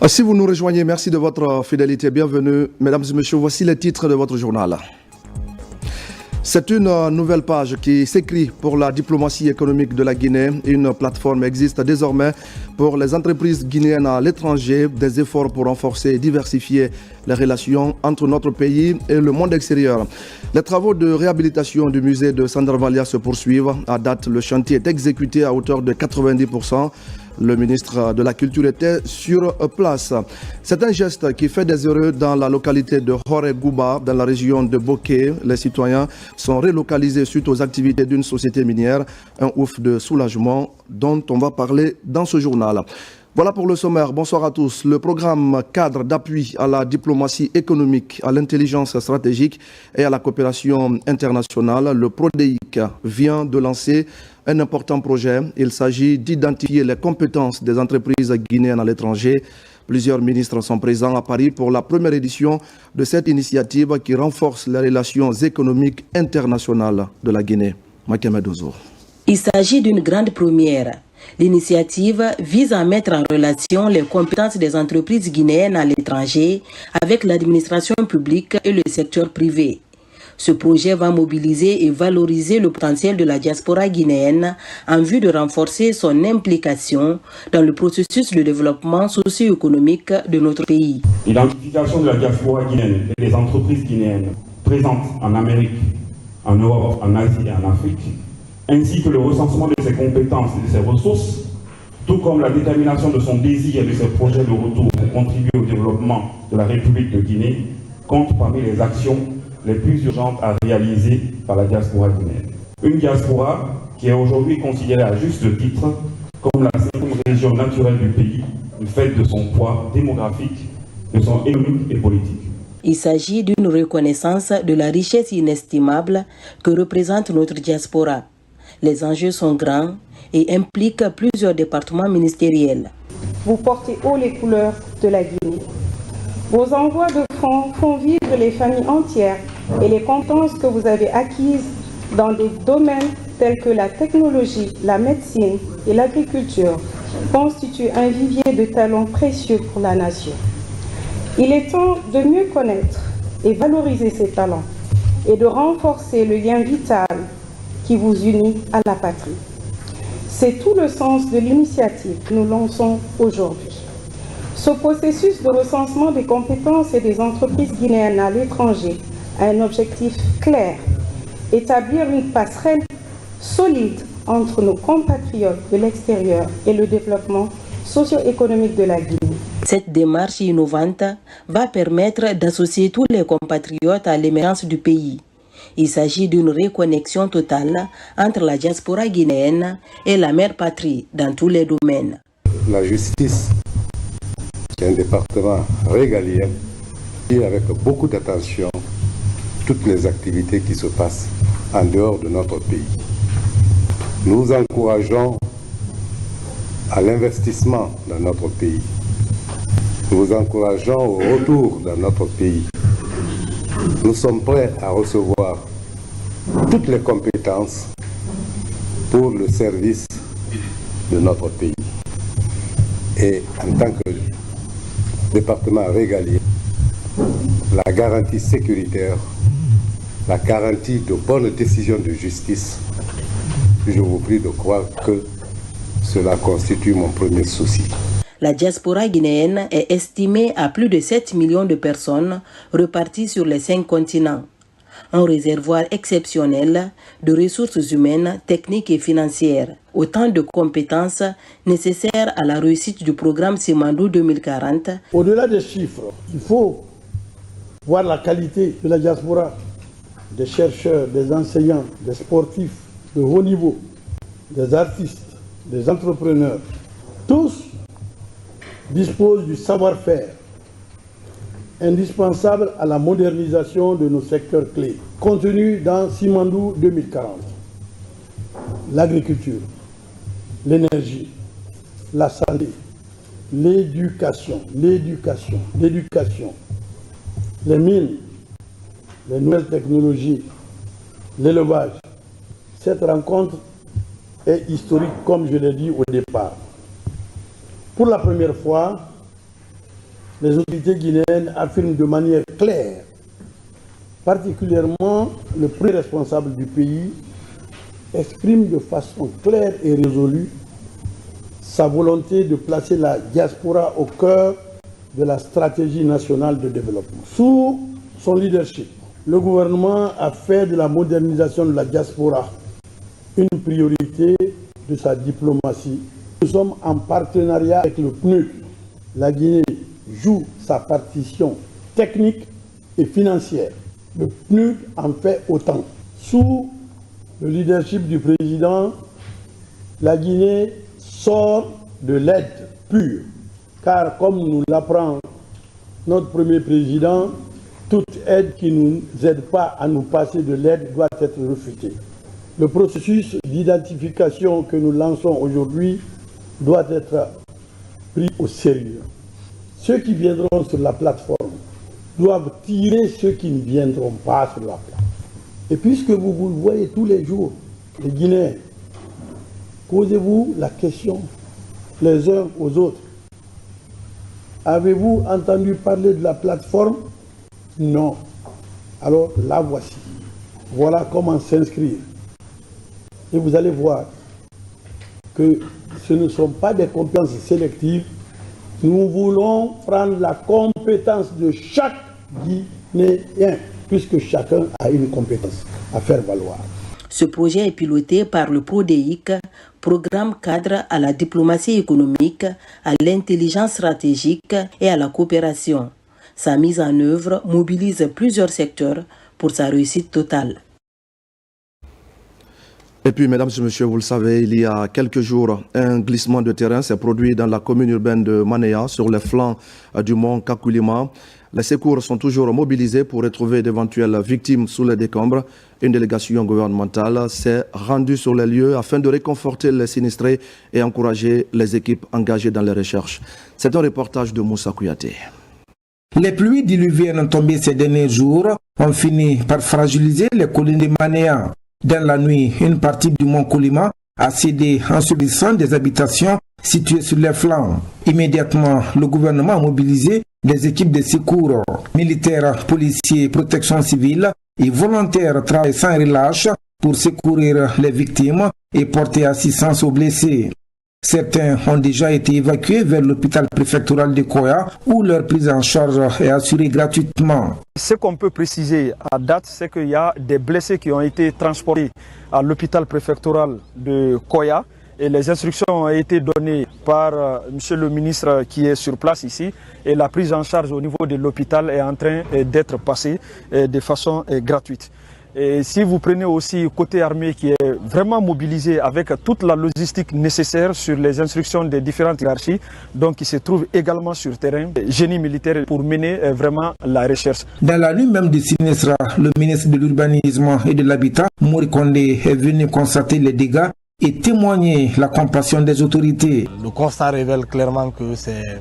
Si vous nous rejoignez, merci de votre fidélité. Bienvenue, mesdames et messieurs. Voici les titres de votre journal. C'est une nouvelle page qui s'écrit pour la diplomatie économique de la Guinée. Une plateforme existe désormais pour les entreprises guinéennes à l'étranger. Des efforts pour renforcer et diversifier les relations entre notre pays et le monde extérieur. Les travaux de réhabilitation du musée de Sandarvalia se poursuivent. À date, le chantier est exécuté à hauteur de 90%. Le ministre de la Culture était sur place. C'est un geste qui fait des heureux dans la localité de Hore-Gouba, dans la région de Boké. Les citoyens sont relocalisés suite aux activités d'une société minière. Un ouf de soulagement dont on va parler dans ce journal. Voilà pour le sommaire. Bonsoir à tous. Le programme cadre d'appui à la diplomatie économique, à l'intelligence stratégique et à la coopération internationale, le PRODEIC, vient de lancer un important projet. Il s'agit d'identifier les compétences des entreprises guinéennes à l'étranger. Plusieurs ministres sont présents à Paris pour la première édition de cette initiative qui renforce les relations économiques internationales de la Guinée. Makemed Ouzo. Il s'agit d'une grande première. L'initiative vise à mettre en relation les compétences des entreprises guinéennes à l'étranger avec l'administration publique et le secteur privé. Ce projet va mobiliser et valoriser le potentiel de la diaspora guinéenne en vue de renforcer son implication dans le processus de développement socio-économique de notre pays. L'identification de la diaspora guinéenne et des entreprises guinéennes présentes en Amérique, en Europe, en Asie et en Afrique, ainsi que le recensement de ses compétences et de ses ressources, tout comme la détermination de son désir et de ses projets de retour pour contribuer au développement de la République de Guinée, comptent parmi les actions les plus urgentes à réaliser par la diaspora guinéenne. Une diaspora qui est aujourd'hui considérée à juste titre comme la seconde région naturelle du pays, du fait de son poids démographique, de son économique et politique. Il s'agit d'une reconnaissance de la richesse inestimable que représente notre diaspora. Les enjeux sont grands et impliquent plusieurs départements ministériels. Vous portez haut les couleurs de la Guinée. Vos envois de fonds font vivre les familles entières et les compétences que vous avez acquises dans des domaines tels que la technologie, la médecine et l'agriculture constituent un vivier de talents précieux pour la nation. Il est temps de mieux connaître et valoriser ces talents et de renforcer le lien vital qui vous unit à la patrie. C'est tout le sens de l'initiative que nous lançons aujourd'hui. Ce processus de recensement des compétences et des entreprises guinéennes à l'étranger a un objectif clair, établir une passerelle solide entre nos compatriotes de l'extérieur et le développement socio-économique de la Guinée. Cette démarche innovante va permettre d'associer tous les compatriotes à l'émergence du pays. Il s'agit d'une reconnexion totale entre la diaspora guinéenne et la mère patrie dans tous les domaines. La justice, c'est un département régalien et avec beaucoup d'attention toutes les activités qui se passent en dehors de notre pays. Nous encourageons à l'investissement dans notre pays. Nous encourageons au retour dans notre pays. Nous sommes prêts à recevoir toutes les compétences pour le service de notre pays. Et en tant que département régalien, la garantie sécuritaire, la garantie de bonnes décisions de justice, je vous prie de croire que cela constitue mon premier souci. La diaspora guinéenne est estimée à plus de 7 millions de personnes reparties sur les 5 continents. Un réservoir exceptionnel de ressources humaines, techniques et financières. Autant de compétences nécessaires à la réussite du programme Simandou 2040. Au-delà des chiffres, il faut voir la qualité de la diaspora, des chercheurs, des enseignants, des sportifs de haut niveau, des artistes, des entrepreneurs. Tous disposent du savoir-faire indispensable à la modernisation de nos secteurs clés, contenus dans Simandou 2040. L'agriculture, l'énergie, la santé, l'éducation, les mines, les nouvelles technologies, l'élevage. Cette rencontre est historique, comme je l'ai dit au départ. Pour la première fois, les autorités guinéennes affirment de manière claire, particulièrement le premier responsable du pays, exprime de façon claire et résolue sa volonté de placer la diaspora au cœur de la stratégie nationale de développement. Sous son leadership, le gouvernement a fait de la modernisation de la diaspora une priorité de sa diplomatie. Nous sommes en partenariat avec le PNUD. La Guinée joue sa partition technique et financière. Le PNUD en fait autant. Sous le leadership du président, la Guinée sort de l'aide pure. Car comme nous l'apprend notre premier président, toute aide qui ne nous aide pas à nous passer de l'aide doit être refutée. Le processus d'identification que nous lançons aujourd'hui doit être pris au sérieux. Ceux qui viendront sur la plateforme doivent tirer ceux qui ne viendront pas sur la plateforme. Et puisque vous le voyez tous les jours, les Guinéens, posez-vous la question les uns aux autres. Avez-vous entendu parler de la plateforme? Non. Alors la voici. Voilà comment s'inscrire. Et vous allez voir que ce ne sont pas des compétences sélectives. Nous voulons prendre la compétence de chaque Guinéen, puisque chacun a une compétence à faire valoir. Ce projet est piloté par le PRODEIC, programme cadre à la diplomatie économique, à l'intelligence stratégique et à la coopération. Sa mise en œuvre mobilise plusieurs secteurs pour sa réussite totale. Et puis, mesdames et messieurs, vous le savez, il y a quelques jours, un glissement de terrain s'est produit dans la commune urbaine de Manéa, sur les flancs du mont Kakulima. Les secours sont toujours mobilisés pour retrouver d'éventuelles victimes sous les décombres. Une délégation gouvernementale s'est rendue sur les lieux afin de réconforter les sinistrés et encourager les équipes engagées dans les recherches. C'est un reportage de Moussa Kouyaté. Les pluies diluviennes tombées ces derniers jours ont fini par fragiliser les collines de Manéa. Dans la nuit, une partie du mont Kolima a cédé en subissant des habitations situées sur les flancs. Immédiatement, le gouvernement a mobilisé des équipes de secours, militaires, policiers, protection civile et volontaires travaillent sans relâche pour secourir les victimes et porter assistance aux blessés. Certains ont déjà été évacués vers l'hôpital préfectoral de Koya où leur prise en charge est assurée gratuitement. Ce qu'on peut préciser à date, c'est qu'il y a des blessés qui ont été transportés à l'hôpital préfectoral de Koya et les instructions ont été données par monsieur le ministre qui est sur place ici et la prise en charge au niveau de l'hôpital est en train d'être passée de façon gratuite. Et si vous prenez aussi côté armée qui est vraiment mobilisé avec toute la logistique nécessaire sur les instructions des différentes hiérarchies, donc qui se trouve également sur terrain, génie militaire pour mener vraiment la recherche. Dans la nuit même du sinistre, le ministre de l'Urbanisme et de l'Habitat, Mori Kondé, est venu constater les dégâts et témoigner la compassion des autorités. Le constat révèle clairement que c'est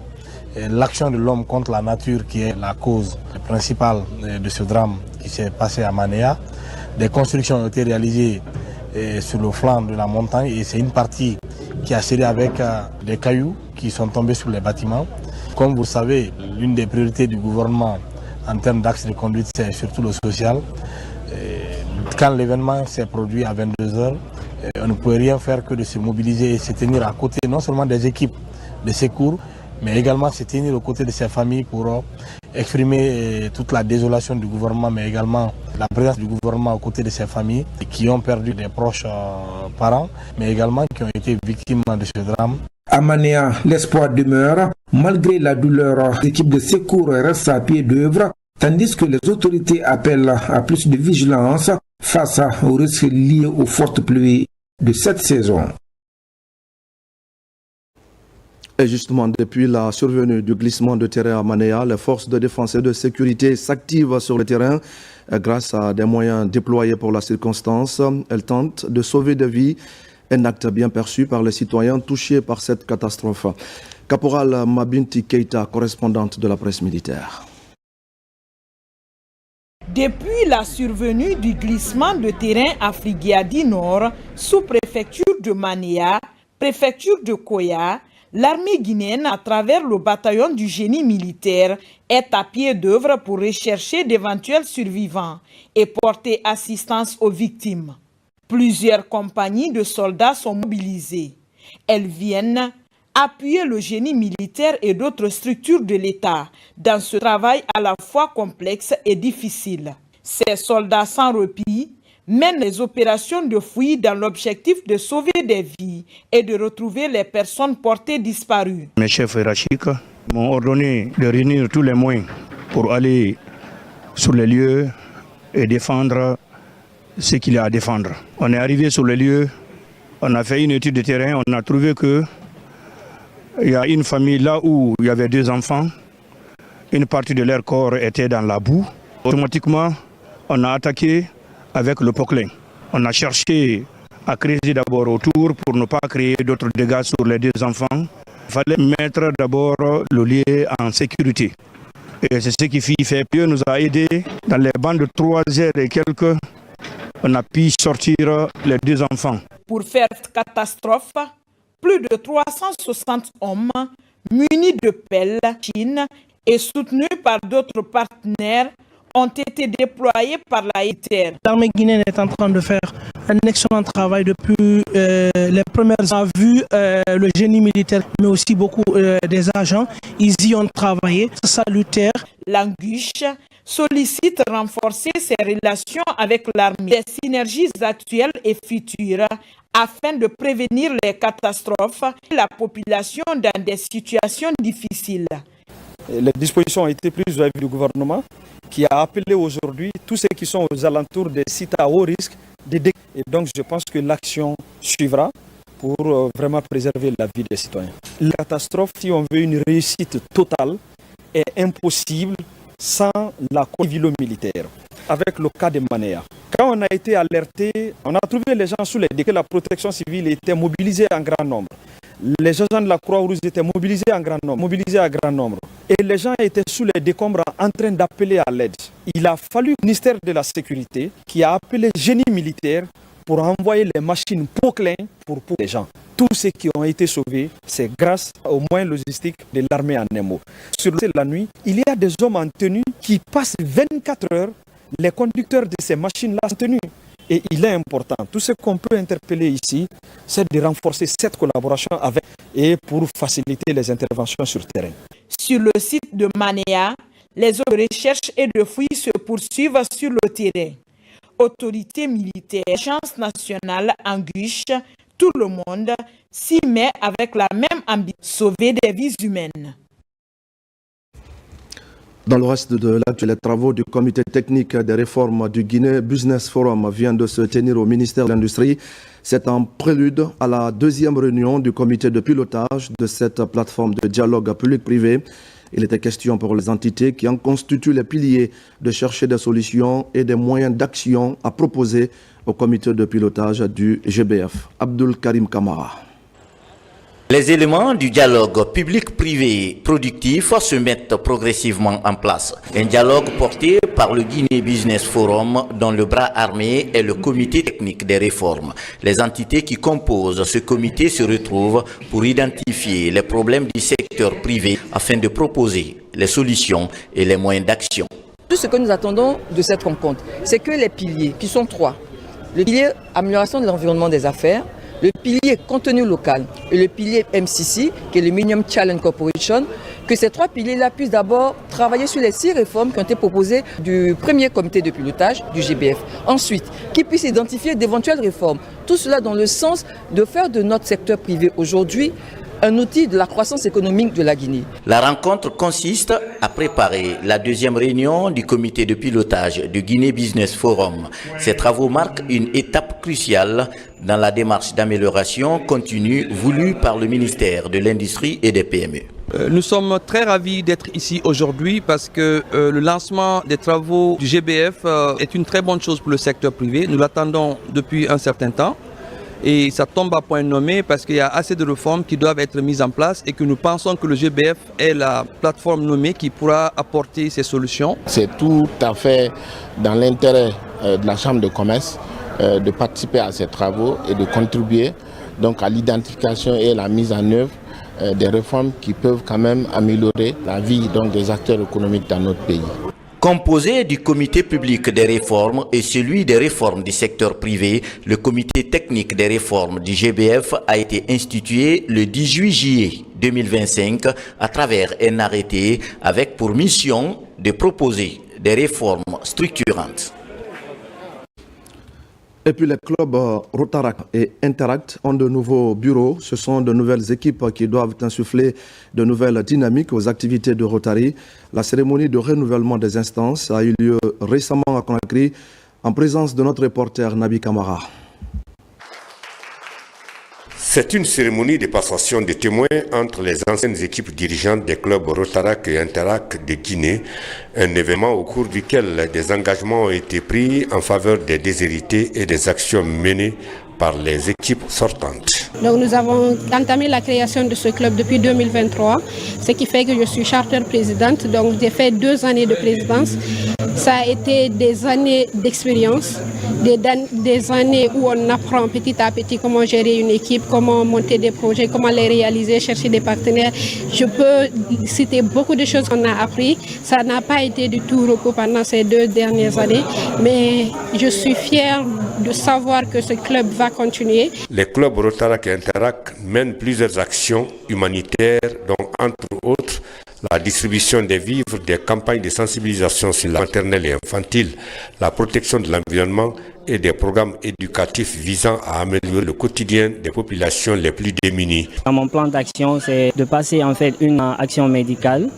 l'action de l'homme contre la nature qui est la cause principale de ce drame qui s'est passé à Manéa. Des constructions ont été réalisées sur le flanc de la montagne et c'est une partie qui a cédé avec des cailloux qui sont tombés sur les bâtiments. Comme vous le savez, l'une des priorités du gouvernement en termes d'axe de conduite, c'est surtout le social. Quand l'événement s'est produit à 22h, on ne pouvait rien faire que de se mobiliser et se tenir à côté non seulement des équipes de secours, mais également se tenir aux côtés de ses familles pour exprimer toute la désolation du gouvernement, mais également la présence du gouvernement aux côtés de ses familles qui ont perdu des proches parents, mais également qui ont été victimes de ce drame. À Manéa, l'espoir demeure. Malgré la douleur, l'équipe de secours reste à pied d'œuvre, tandis que les autorités appellent à plus de vigilance face aux risques liés aux fortes pluies de cette saison. Et justement, depuis la survenue du glissement de terrain à Manéa, les forces de défense et de sécurité s'activent sur le terrain. Grâce à des moyens déployés pour la circonstance, elles tentent de sauver des vies, un acte bien perçu par les citoyens touchés par cette catastrophe. Caporal Mabinti Keita, correspondante de la presse militaire. Depuis la survenue du glissement de terrain à Frigiadi Nord, sous-préfecture de Manéa, préfecture de Koya, L'armée guinéenne, à travers le bataillon du génie militaire, est à pied d'œuvre pour rechercher d'éventuels survivants et porter assistance aux victimes. Plusieurs compagnies de soldats sont mobilisées. Elles viennent appuyer le génie militaire et d'autres structures de l'État dans ce travail à la fois complexe et difficile. Ces soldats sans répit mènent les opérations de fouilles dans l'objectif de sauver des vies et de retrouver les personnes portées disparues. Mes chefs hiérarchiques m'ont ordonné de réunir tous les moyens pour aller sur les lieux et défendre ce qu'il y a à défendre. On est arrivé sur les lieux, on a fait une étude de terrain, on a trouvé que il y a une famille là où il y avait 2 enfants, une partie de leur corps était dans la boue. Automatiquement, on a attaqué avec le poclin. On a cherché à creuser d'abord autour pour ne pas créer d'autres dégâts sur les 2 enfants. Il fallait mettre d'abord le lieu en sécurité. Et c'est ce qui fait. Dieu nous a aidés. Dans les bandes de 3 heures et quelques, on a pu sortir les 2 enfants. Pour faire catastrophe, plus de 360 hommes munis de pelles chines et soutenus par d'autres partenaires ont été déployés par la ITER. L'armée guinéenne est en train de faire un excellent travail depuis les premières ans. Vu le génie militaire, mais aussi beaucoup des agents, ils y ont travaillé. Salutaire. L'Anguche sollicite renforcer ses relations avec l'armée, les synergies actuelles et futures, afin de prévenir les catastrophes et la population dans des situations difficiles. Les dispositions ont été prises vis-à-vis du gouvernement qui a appelé aujourd'hui tous ceux qui sont aux alentours des sites à haut risque d'aider. Et donc je pense que l'action suivra pour vraiment préserver la vie des citoyens. La catastrophe, si on veut une réussite totale, est impossible sans la civilo-militaire. Avec le cas de Manéa. Quand on a été alerté, on a trouvé les gens sous les dès que la protection civile était mobilisée en grand nombre. Les agents de la Croix-Rouge étaient mobilisés à grand nombre. Et les gens étaient sous les décombres en train d'appeler à l'aide. Il a fallu le ministère de la Sécurité qui a appelé le génie militaire pour envoyer les machines Poclin pour les gens. Tous ceux qui ont été sauvés, c'est grâce aux moyens logistiques de l'armée en Nemo. Sur la nuit, il y a des hommes en tenue qui passent 24 heures. Les conducteurs de ces machines-là sont tenus. Et il est important, tout ce qu'on peut interpeller ici, c'est de renforcer cette collaboration avec et pour faciliter les interventions sur le terrain. Sur le site de Manéa, les recherches et de fouilles se poursuivent sur le terrain. Autorités militaires, Agence nationale, Anguche, tout le monde s'y met avec la même ambition, sauver des vies humaines. Dans le reste de l'actu, les travaux du comité technique des réformes du Guinée Business Forum viennent de se tenir au ministère de l'Industrie. C'est un prélude à la 2e réunion du comité de pilotage de cette plateforme de dialogue public-privé. Il était question pour les entités qui en constituent les piliers de chercher des solutions et des moyens d'action à proposer au comité de pilotage du GBF. Abdul Karim Kamara. Les éléments du dialogue public-privé productif se mettent progressivement en place. Un dialogue porté par le Guinée Business Forum dont le bras armé est le comité technique des réformes. Les entités qui composent ce comité se retrouvent pour identifier les problèmes du secteur privé afin de proposer les solutions et les moyens d'action. Tout ce que nous attendons de cette rencontre, c'est que les piliers, qui sont 3, le pilier amélioration de l'environnement des affaires, le pilier contenu local et le pilier MCC, qui est le Millennium Challenge Corporation, que ces 3 piliers-là puissent d'abord travailler sur les 6 réformes qui ont été proposées du premier comité de pilotage du GBF. Ensuite, qu'ils puissent identifier d'éventuelles réformes. Tout cela dans le sens de faire de notre secteur privé aujourd'hui un outil de la croissance économique de la Guinée. La rencontre consiste à préparer la 2e réunion du comité de pilotage du Guinée Business Forum. Ces travaux marquent une étape cruciale dans la démarche d'amélioration continue voulue par le ministère de l'Industrie et des PME. Nous sommes très ravis d'être ici aujourd'hui parce que le lancement des travaux du GBF est une très bonne chose pour le secteur privé. Nous l'attendons depuis un certain temps. Et ça tombe à point nommé parce qu'il y a assez de réformes qui doivent être mises en place et que nous pensons que le GBF est la plateforme nommée qui pourra apporter ces solutions. C'est tout à fait dans l'intérêt de la Chambre de commerce de participer à ces travaux et de contribuer donc à l'identification et à la mise en œuvre des réformes qui peuvent quand même améliorer la vie donc, des acteurs économiques dans notre pays. Composé du comité public des réformes et celui des réformes du secteur privé, le comité technique des réformes du GBF a été institué le 18 juillet 2025 à travers un arrêté avec pour mission de proposer des réformes structurantes. Et puis les clubs Rotaract et Interact ont de nouveaux bureaux. Ce sont de nouvelles équipes qui doivent insuffler de nouvelles dynamiques aux activités de Rotary. La cérémonie de renouvellement des instances a eu lieu récemment à Conakry en présence de notre reporter Nabi Kamara. C'est une cérémonie de passation de témoins entre les anciennes équipes dirigeantes des clubs Rotaract et Interact de Guinée, un événement au cours duquel des engagements ont été pris en faveur des déshérités et des actions menées par les équipes sortantes. Donc nous avons entamé la création de ce club depuis 2023, ce qui fait que je suis charter présidente, donc j'ai fait 2 années de présidence. Ça a été des années d'expérience, des années où on apprend petit à petit comment gérer une équipe, comment monter des projets, comment les réaliser, chercher des partenaires. Je peux citer beaucoup de choses qu'on a appris. Ça n'a pas été du tout repos pendant ces 2 dernières années, mais je suis fière de savoir que ce club va continuer. Les clubs Rotaract et Interact mènent plusieurs actions humanitaires, dont entre autres la distribution des vivres, des campagnes de sensibilisation sur la maternelle et infantile, la protection de l'environnement et des programmes éducatifs visant à améliorer le quotidien des populations les plus démunies. Mon plan d'action, c'est de passer en fait une action médicale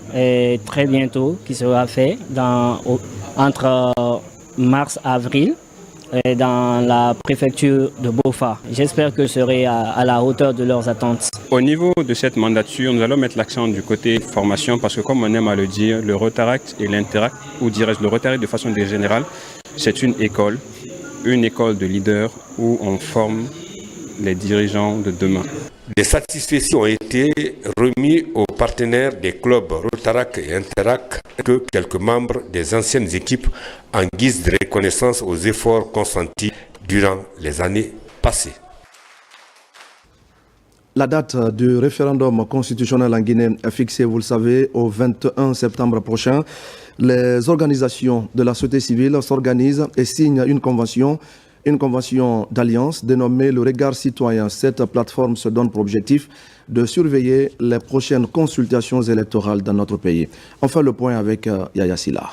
très bientôt qui sera fait entre mars et avril dans la préfecture de Bofa. J'espère que je serai à la hauteur de leurs attentes. Au niveau de cette mandature, nous allons mettre l'accent du côté formation parce que comme on aime à le dire, le Rotaract et l'Interact, ou dirais-je le Rotaract de façon générale, c'est une école de leaders où on forme les dirigeants de demain. Des satisfecits ont été remis aux partenaires des clubs Rotaract et Interact que quelques membres des anciennes équipes en guise de reconnaissance aux efforts consentis durant les années passées. La date du référendum constitutionnel en Guinée est fixée, vous le savez, au 21 septembre prochain. Les organisations de la société civile s'organisent et signent une convention d'alliance dénommée le Regard Citoyen. Cette plateforme se donne pour objectif de surveiller les prochaines consultations électorales dans notre pays. On fait le point avec Yaya Silla.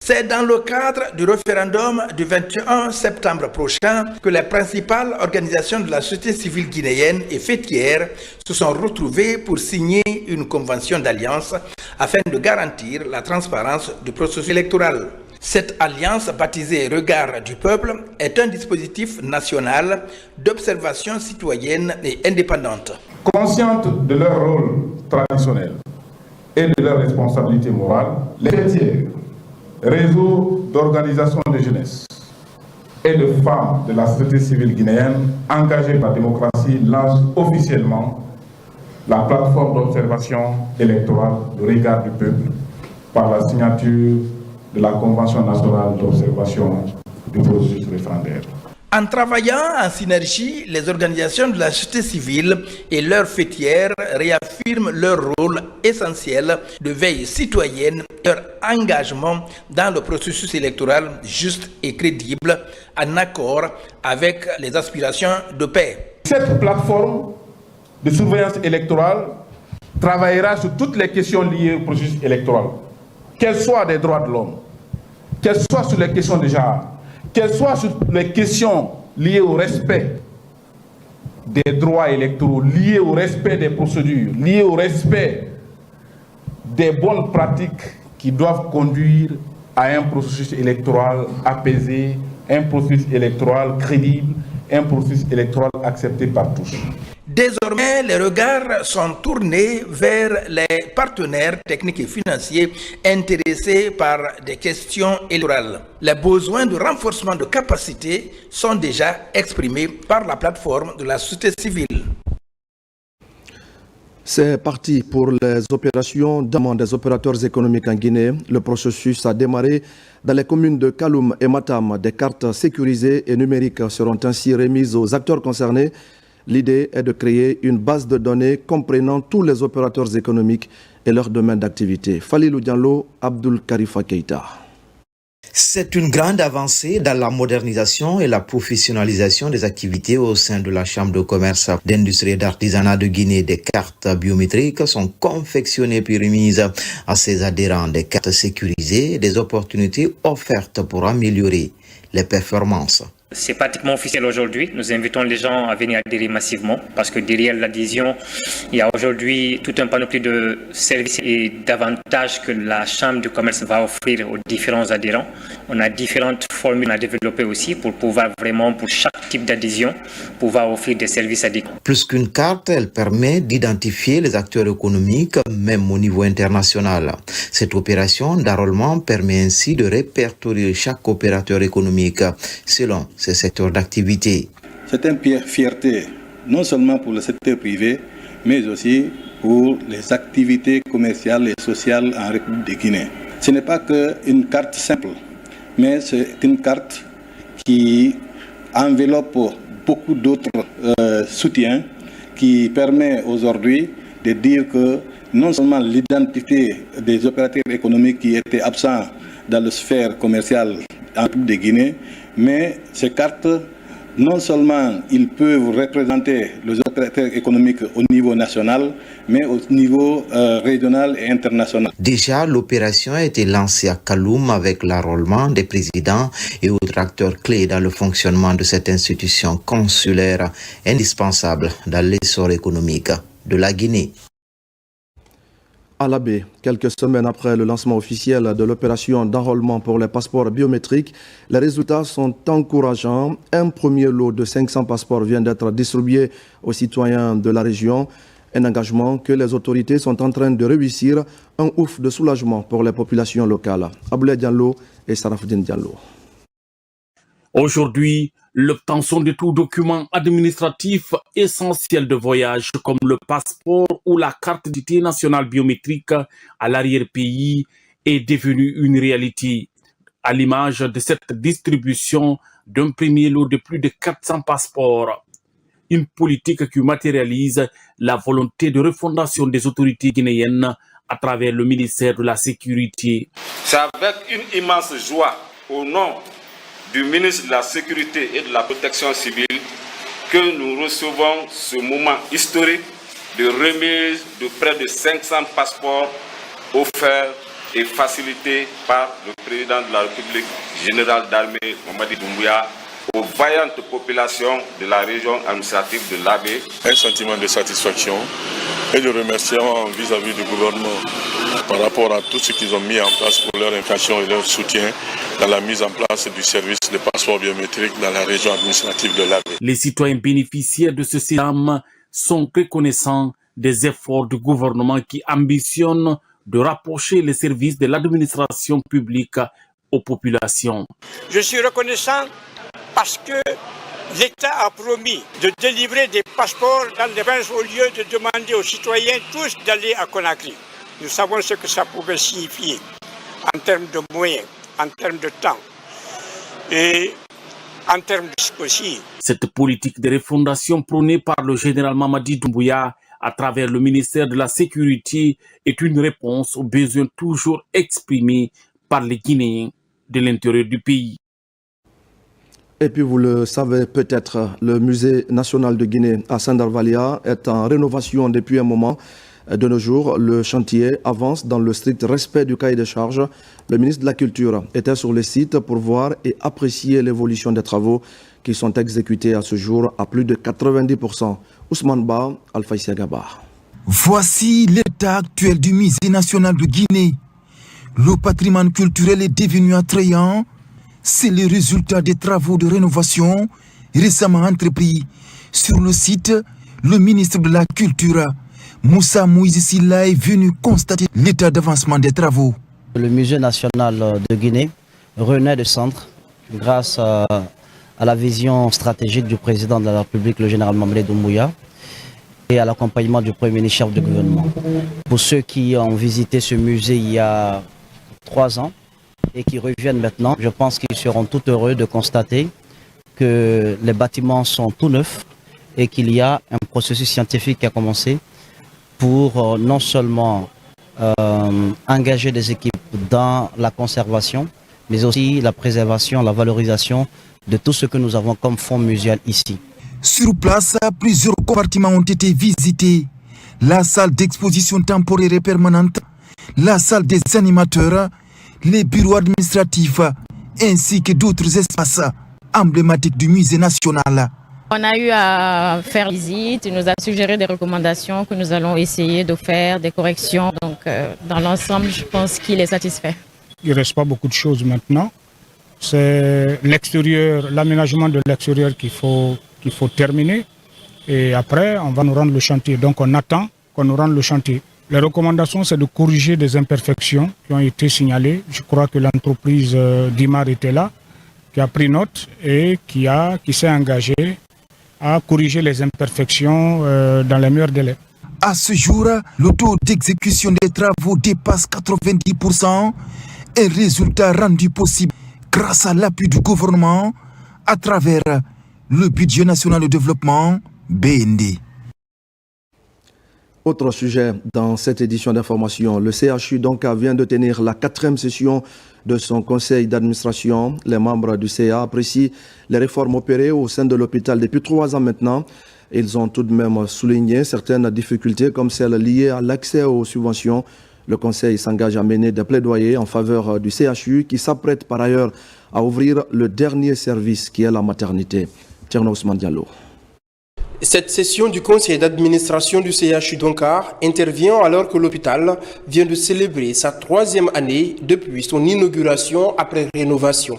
C'est dans le cadre du référendum du 21 septembre prochain que les principales organisations de la société civile guinéenne et fêtières se sont retrouvées pour signer une convention d'alliance afin de garantir la transparence du processus électoral. Cette alliance baptisée Regard du peuple est un dispositif national d'observation citoyenne et indépendante. Conscientes de leur rôle traditionnel et de leur responsabilité morale, les fêtières, réseau d'organisations de jeunesse et de femmes de la société civile guinéenne engagées par la démocratie lancent officiellement la plateforme d'observation électorale de Regard du peuple par la signature de la Convention nationale d'observation du processus référendaire. En travaillant en synergie, les organisations de la société civile et leurs fêtières réaffirment leur rôle essentiel de veille citoyenne, leur engagement dans le processus électoral juste et crédible, en accord avec les aspirations de paix. Cette plateforme de surveillance électorale travaillera sur toutes les questions liées au processus électoral, qu'elles soient des droits de l'homme, qu'elles soient sur les questions de genre, qu'elles soient sur les questions liées au respect des droits électoraux, liées au respect des procédures, liées au respect des bonnes pratiques qui doivent conduire à un processus électoral apaisé, un processus électoral crédible, un processus électoral accepté par tous. Désormais, les regards sont tournés vers les partenaires techniques et financiers intéressés par des questions électorales. Les besoins de renforcement de capacités sont déjà exprimés par la plateforme de la société civile. C'est parti pour les opérations des opérateurs économiques en Guinée. Le processus a démarré dans les communes de Kaloum et Matam. Des cartes sécurisées et numériques seront ainsi remises aux acteurs concernés L'idée est de créer une base de données comprenant tous les opérateurs économiques et leurs domaines d'activité. Falilou Diallo, Abdul Karifa Keita. C'est une grande avancée dans la modernisation et la professionnalisation des activités au sein de la Chambre de commerce, d'industrie et d'artisanat de Guinée. Des cartes biométriques sont confectionnées puis remises à ses adhérents. Des cartes sécurisées, des opportunités offertes pour améliorer les performances. C'est pratiquement officiel aujourd'hui. Nous invitons les gens à venir adhérer massivement parce que derrière l'adhésion, il y a aujourd'hui tout un panoplie de services et d'avantages que la Chambre de commerce va offrir aux différents adhérents. On a différentes formules à développer aussi pour pouvoir vraiment, pour chaque type d'adhésion, pouvoir offrir des services adéquats. Plus qu'une carte, elle permet d'identifier les acteurs économiques, même au niveau international. Cette opération d'enrôlement permet ainsi de répertorier chaque opérateur économique selon ces secteurs d'activité. C'est une fierté, non seulement pour le secteur privé, mais aussi pour les activités commerciales et sociales en République de Guinée. Ce n'est pas qu'une carte simple, mais c'est une carte qui enveloppe beaucoup d'autres soutiens, qui permet aujourd'hui de dire que non seulement l'identité des opérateurs économiques qui étaient absents dans la sphère commerciale en République de Guinée, mais ces cartes, non seulement ils peuvent représenter les opérateurs économiques au niveau national, mais au niveau régional et international. Déjà, l'opération a été lancée à Kaloum avec l'enrôlement des présidents et autres acteurs clés dans le fonctionnement de cette institution consulaire indispensable dans l'essor économique de la Guinée. À la baie, quelques semaines après le lancement officiel de l'opération d'enrôlement pour les passeports biométriques, les résultats sont encourageants. Un premier lot de 500 passeports vient d'être distribué aux citoyens de la région. Un engagement que les autorités sont en train de réussir, un ouf de soulagement pour les populations locales. Aboulé Diallo et Sarafdine Diallo. Aujourd'hui, l'obtention de tout document administratif essentiel de voyage comme le passeport ou la carte d'identité nationale biométrique à l'arrière-pays est devenue une réalité. À l'image de cette distribution d'un premier lot de plus de 400 passeports. Une politique qui matérialise la volonté de refondation des autorités guinéennes à travers le ministère de la Sécurité. C'est avec une immense joie au nom du ministre de la Sécurité et de la Protection civile que nous recevons ce moment historique de remise de près de 500 passeports offerts et facilités par le président de la République, général d'armée Mamadi Doumbouya, aux vaillantes populations de la région administrative de l'Abbé. Un sentiment de satisfaction et de remerciement vis-à-vis du gouvernement par rapport à tout ce qu'ils ont mis en place pour leur implication et leur soutien dans la mise en place du service de passeport biométrique dans la région administrative de l'Abbé. Les citoyens bénéficiaires de ce système sont reconnaissants des efforts du gouvernement qui ambitionnent de rapprocher les services de l'administration publique aux populations. Je suis reconnaissant parce que l'État a promis de délivrer des passeports dans les provinces au lieu de demander aux citoyens tous d'aller à Conakry. Nous savons ce que ça pouvait signifier en termes de moyens, en termes de temps et en termes de ce aussi. Cette politique de refondation prônée par le général Mamadi Doumbouya à travers le ministère de la Sécurité est une réponse aux besoins toujours exprimés par les Guinéens de l'intérieur du pays. Et puis vous le savez peut-être, le musée national de Guinée à Sandarvalia est en rénovation depuis un moment. De nos jours, le chantier avance dans le strict respect du cahier de charges. Le ministre de la Culture était sur le site pour voir et apprécier l'évolution des travaux qui sont exécutés à ce jour à plus de 90%. Ousmane Ba, Alpha Isiagaba. Voici l'état actuel du musée national de Guinée. Le patrimoine culturel est devenu attrayant. C'est le résultat des travaux de rénovation récemment entrepris. Sur le site, le ministre de la Culture, Moussa Moïse Silla, est venu constater l'état d'avancement des travaux. Le musée national de Guinée renaît de centre grâce à la vision stratégique du président de la République, le général Mamadi Doumbouya, et à l'accompagnement du premier ministre chef du gouvernement. Pour ceux qui ont visité ce musée il y a 3 ans, et qui reviennent maintenant, je pense qu'ils seront tout heureux de constater que les bâtiments sont tout neufs et qu'il y a un processus scientifique qui a commencé pour non seulement engager des équipes dans la conservation, mais aussi la préservation, la valorisation de tout ce que nous avons comme fonds muséal ici. Sur place, plusieurs compartiments ont été visités. La salle d'exposition temporaire et permanente, la salle des animateurs, les bureaux administratifs, ainsi que d'autres espaces emblématiques du musée national. On a eu à faire visite, il nous a suggéré des recommandations que nous allons essayer de faire, des corrections. Donc dans l'ensemble, je pense qu'il est satisfait. Il ne reste pas beaucoup de choses maintenant. C'est l'extérieur, l'aménagement de l'extérieur qu'il faut terminer. Et après, on va nous rendre le chantier. Donc on attend qu'on nous rende le chantier. Les recommandations, c'est de corriger des imperfections qui ont été signalées. Je crois que l'entreprise d'Imar était là, qui a pris note et qui s'est engagée à corriger les imperfections dans les meilleurs délais. À ce jour, le taux d'exécution des travaux dépasse 90%, un résultat rendu possible grâce à l'appui du gouvernement à travers le budget national de développement, BND. Autre sujet dans cette édition d'information, le CHU vient de tenir la 4e session de son conseil d'administration. Les membres du CA apprécient les réformes opérées au sein de l'hôpital depuis 3 ans maintenant. Ils ont tout de même souligné certaines difficultés comme celles liées à l'accès aux subventions. Le conseil s'engage à mener des plaidoyers en faveur du CHU qui s'apprête par ailleurs à ouvrir le dernier service qui est la maternité. Tierno Ousmane Diallo. Cette session du conseil d'administration du CHU Donkar intervient alors que l'hôpital vient de célébrer sa 3e année depuis son inauguration après rénovation.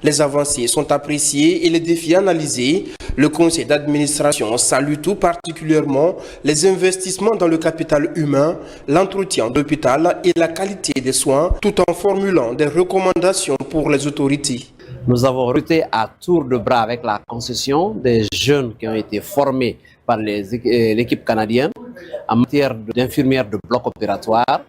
Les avancées sont appréciées et les défis analysés. Le conseil d'administration salue tout particulièrement les investissements dans le capital humain, l'entretien d'hôpital et la qualité des soins, tout en formulant des recommandations pour les autorités. Nous avons recruté à tour de bras avec la concession des jeunes qui ont été formés par l'équipe canadienne en matière d'infirmières de bloc opératoire,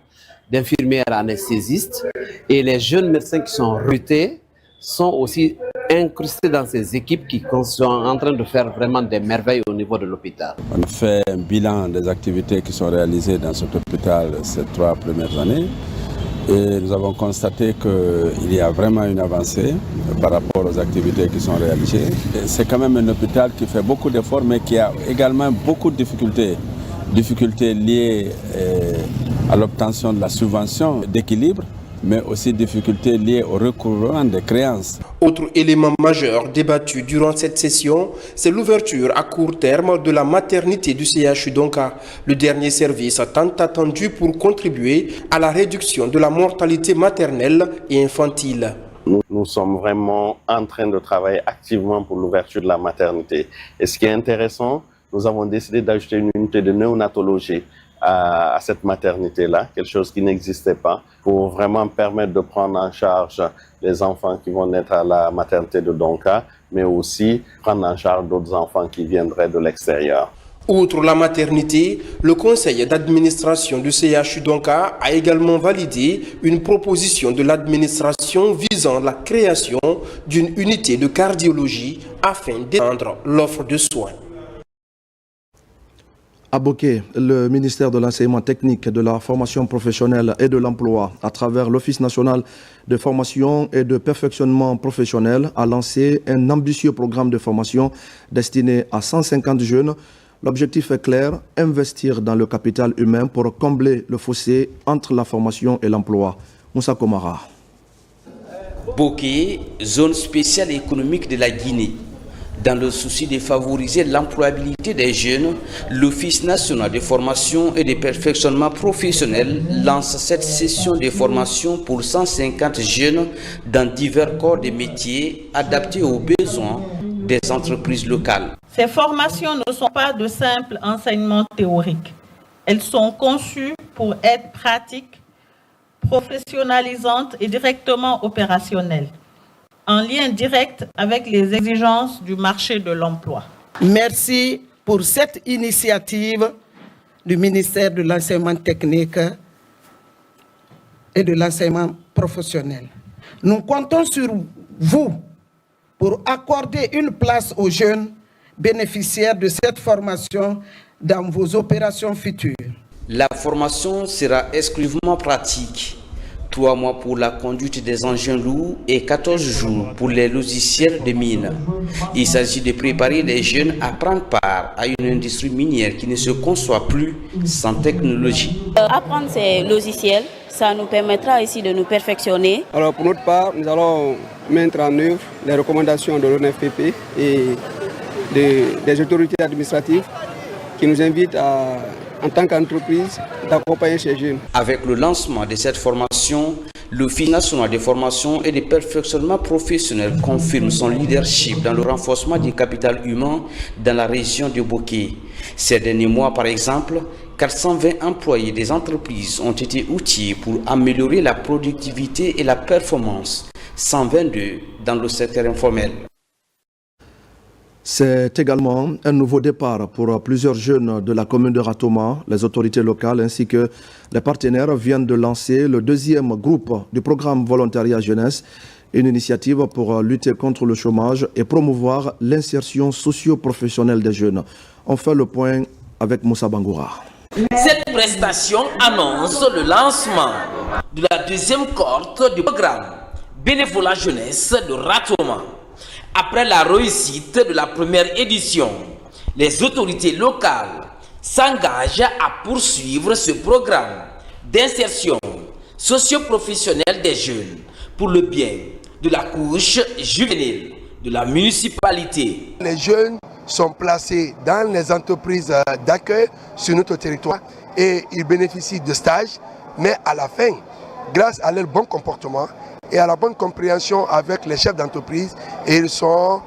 d'infirmières anesthésistes, et les jeunes médecins qui sont recrutés sont aussi incrustés dans ces équipes qui sont en train de faire vraiment des merveilles au niveau de l'hôpital. On a fait un bilan des activités qui sont réalisées dans cet hôpital ces 3 premières années. Et nous avons constaté qu'il y a vraiment une avancée par rapport aux activités qui sont réalisées. C'est quand même un hôpital qui fait beaucoup d'efforts, mais qui a également beaucoup de difficultés. Difficultés liées à l'obtention de la subvention d'équilibre, mais aussi difficultés liées au recouvrement des créances. Autre élément majeur débattu durant cette session, c'est l'ouverture à court terme de la maternité du CHU Donka, le dernier service tant attendu pour contribuer à la réduction de la mortalité maternelle et infantile. Nous sommes vraiment en train de travailler activement pour l'ouverture de la maternité. Et ce qui est intéressant, nous avons décidé d'ajouter une unité de néonatologie à cette maternité-là, quelque chose qui n'existait pas, pour vraiment permettre de prendre en charge les enfants qui vont naître à la maternité de Donka, mais aussi prendre en charge d'autres enfants qui viendraient de l'extérieur. Outre la maternité, le conseil d'administration du CHU Donka a également validé une proposition de l'administration visant la création d'une unité de cardiologie afin d'étendre l'offre de soins. À Boké, le ministère de l'Enseignement technique, de la formation professionnelle et de l'emploi, à travers l'Office national de formation et de perfectionnement professionnel, a lancé un ambitieux programme de formation destiné à 150 jeunes. L'objectif est clair, investir dans le capital humain pour combler le fossé entre la formation et l'emploi. Moussa Komara. Boké, zone spéciale économique de la Guinée. Dans le souci de favoriser l'employabilité des jeunes, l'Office national de formation et de perfectionnement professionnel lance cette session de formation pour 150 jeunes dans divers corps de métiers adaptés aux besoins des entreprises locales. Ces formations ne sont pas de simples enseignements théoriques. Elles sont conçues pour être pratiques, professionnalisantes et directement opérationnelles, en lien direct avec les exigences du marché de l'emploi. Merci pour cette initiative du ministère de l'Enseignement technique et de l'Enseignement professionnel. Nous comptons sur vous pour accorder une place aux jeunes bénéficiaires de cette formation dans vos opérations futures. La formation sera exclusivement pratique. 3 mois pour la conduite des engins lourds et 14 jours pour les logiciels de mine. Il s'agit de préparer les jeunes à prendre part à une industrie minière qui ne se conçoit plus sans technologie. Apprendre ces logiciels, ça nous permettra ici de nous perfectionner. Alors pour notre part, nous allons mettre en œuvre les recommandations de l'ONFPP et des autorités administratives qui nous invitent en tant qu'entreprise, d'accompagner ces jeunes. Avec le lancement de cette formation, l'Office national de formation et de perfectionnement professionnel confirme son leadership dans le renforcement du capital humain dans la région de Boké. Ces derniers mois, par exemple, 420 employés des entreprises ont été outillés pour améliorer la productivité et la performance, 122 dans le secteur informel. C'est également un nouveau départ pour plusieurs jeunes de la commune de Ratoma. Les autorités locales ainsi que les partenaires viennent de lancer le 2e groupe du programme Volontariat Jeunesse, une initiative pour lutter contre le chômage et promouvoir l'insertion socio-professionnelle des jeunes. On fait le point avec Moussa Bangoura. Cette prestation annonce le lancement de la 2e cohorte du programme Bénévolat Jeunesse de Ratoma. Après la réussite de la première édition, les autorités locales s'engagent à poursuivre ce programme d'insertion socio-professionnelle des jeunes pour le bien de la couche juvénile de la municipalité. Les jeunes sont placés dans les entreprises d'accueil sur notre territoire et ils bénéficient de stages, mais à la fin, grâce à leur bon comportement et à la bonne compréhension avec les chefs d'entreprise, ils sont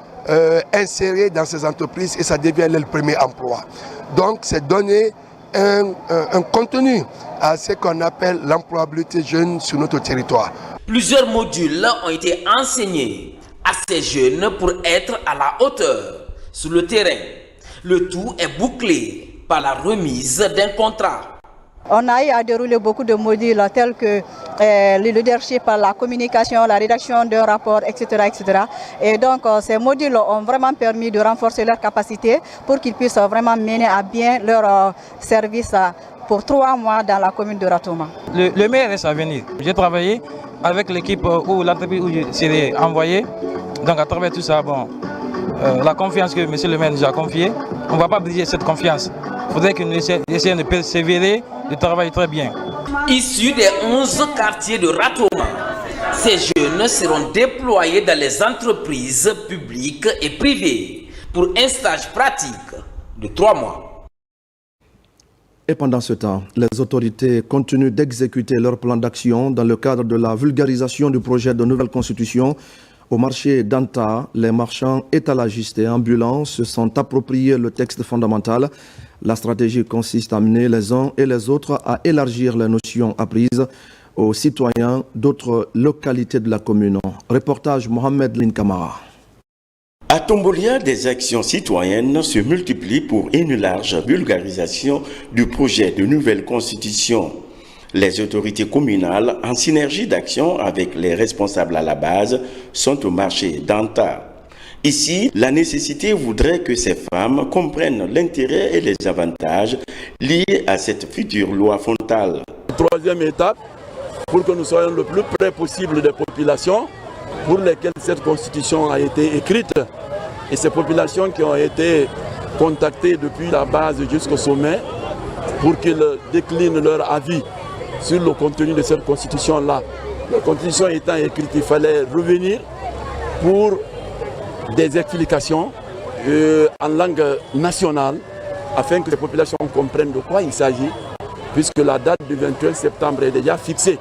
insérés dans ces entreprises et ça devient leur premier emploi. Donc c'est donner un contenu à ce qu'on appelle l'employabilité jeune sur notre territoire. Plusieurs modules ont été enseignés à ces jeunes pour être à la hauteur sur le terrain. Le tout est bouclé par la remise d'un contrat. On a eu à dérouler beaucoup de modules tels que le leadership, la communication, la rédaction d'un rapport, etc., etc. Et donc ces modules ont vraiment permis de renforcer leurs capacités pour qu'ils puissent vraiment mener à bien leur service pour 3 mois dans la commune de Ratoma. Le meilleur reste à venir. J'ai travaillé avec l'équipe ou l'entreprise où je serai envoyé. Donc à travers tout ça, la confiance que M. le maire nous a confiée, on ne va pas briser cette confiance. Il faudrait que nous essayions de persévérer, de travailler très bien. Issus des 11 quartiers de Ratoma, ces jeunes seront déployés dans les entreprises publiques et privées pour un stage pratique de 3 mois. Et pendant ce temps, les autorités continuent d'exécuter leur plan d'action dans le cadre de la vulgarisation du projet de nouvelle constitution. Au marché d'Anta, les marchands étalagistes et ambulants se sont appropriés le texte fondamental. La stratégie consiste à amener les uns et les autres à élargir les notions apprises aux citoyens d'autres localités de la commune. Reportage Mohamed Linkamara. À Tombolia, des actions citoyennes se multiplient pour une large vulgarisation du projet de nouvelle constitution. Les autorités communales, en synergie d'action avec les responsables à la base, sont au marché d'Anta. Ici, la nécessité voudrait que ces femmes comprennent l'intérêt et les avantages liés à cette future loi frontale. Troisième étape, pour que nous soyons le plus près possible des populations pour lesquelles cette constitution a été écrite et ces populations qui ont été contactées depuis la base jusqu'au sommet pour qu'ils déclinent leur avis sur le contenu de cette constitution-là. La constitution étant écrite, il fallait revenir pour des explications en langue nationale afin que les populations comprennent de quoi il s'agit, puisque la date du 21 septembre est déjà fixée.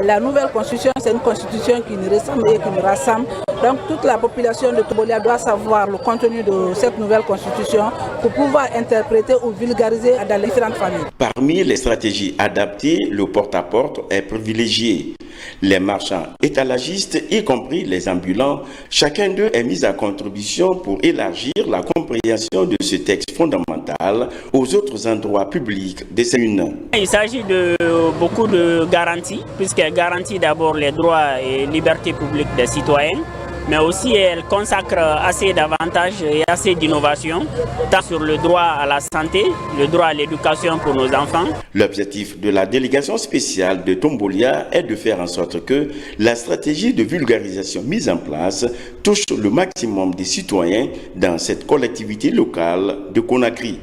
La nouvelle constitution, c'est une constitution qui nous ressemble et qui nous rassemble. Donc toute la population de Tombolia doit savoir le contenu de cette nouvelle constitution pour pouvoir interpréter ou vulgariser dans les différentes familles. Parmi les stratégies adaptées, le porte-à-porte est privilégié. Les marchands étalagistes, y compris les ambulants, chacun d'eux est mis à contribution pour élargir la compréhension de ce texte fondamental aux autres endroits publics des communes. Il s'agit de beaucoup de garanties, puisqu'elle garantit d'abord les droits et libertés publiques des citoyens. mais aussi elle consacre assez d'avantages et assez d'innovations, tant sur le droit à la santé, le droit à l'éducation pour nos enfants. L'objectif de la délégation spéciale de Tombolia est de faire en sorte que la stratégie de vulgarisation mise en place touche le maximum des citoyens dans cette collectivité locale de Conakry.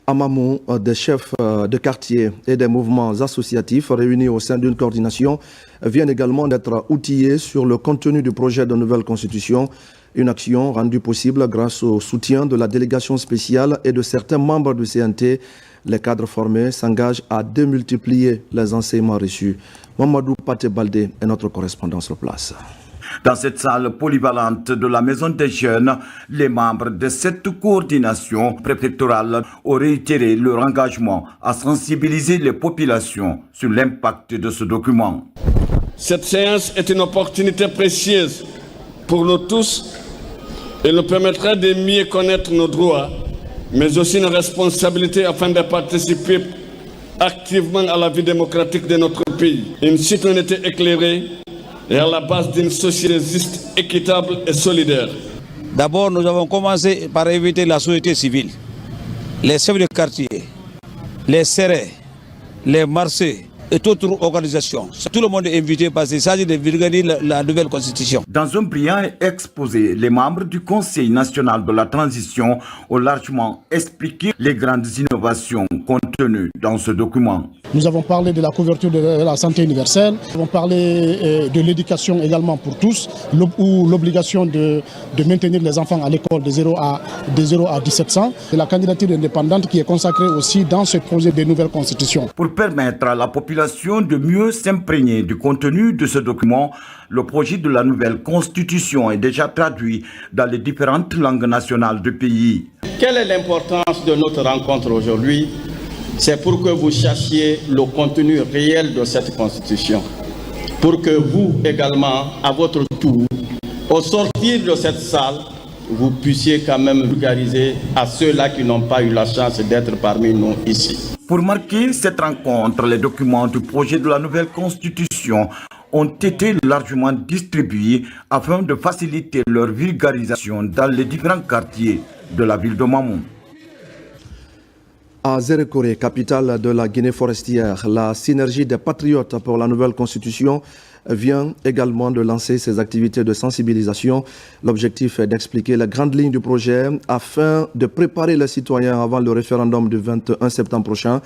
Amamou, des chefs de quartier et des mouvements associatifs réunis au sein d'une coordination viennent également d'être outillés sur le contenu du projet de nouvelle constitution, une action rendue possible grâce au soutien de la délégation spéciale et de certains membres du CNT. Les cadres formés s'engagent à démultiplier les enseignements reçus. Mamadou Paté-Baldé est notre correspondant sur place. Dans cette salle polyvalente de la Maison des Jeunes, les membres de cette coordination préfectorale ont réitéré leur engagement à sensibiliser les populations sur l'impact de ce document. Cette séance est une opportunité précieuse pour nous tous et nous permettra de mieux connaître nos droits, mais aussi nos responsabilités afin de participer activement à la vie démocratique de notre pays. Une citoyenneté éclairée et à la base d'une société juste, équitable et solidaire. D'abord, nous avons commencé par inviter la société civile, les chefs de quartier, les serrés, les marchés et toute organisation. Tout le monde est invité parce qu'il s'agit de vulgariser la nouvelle constitution. Dans un brillant exposé, les membres du Conseil national de la transition ont largement expliqué les grandes innovations contenues dans ce document. Nous avons parlé de la couverture de la santé universelle, nous avons parlé de l'éducation également pour tous, ou l'obligation de maintenir les enfants à l'école de 0 à 17 ans, et la candidature indépendante qui est consacrée aussi dans ce projet de nouvelle constitution. Pour permettre à la population de mieux s'imprégner du contenu de ce document, le projet de la nouvelle constitution est déjà traduit dans les différentes langues nationales du pays. Quelle est l'importance de notre rencontre aujourd'hui? C'est pour que vous cherchiez le contenu réel de cette constitution. Pour que vous également, à votre tour, au sortir de cette salle, vous puissiez quand même vulgariser à ceux-là qui n'ont pas eu la chance d'être parmi nous ici. Pour marquer cette rencontre, les documents du projet de la nouvelle constitution ont été largement distribués afin de faciliter leur vulgarisation dans les différents quartiers de la ville de Mamou. À Zérékoré, capitale de la Guinée forestière, la synergie des patriotes pour la nouvelle constitution vient également de lancer ses activités de sensibilisation. L'objectif est d'expliquer les grandes lignes du projet afin de préparer les citoyens avant le référendum du 21 septembre prochain.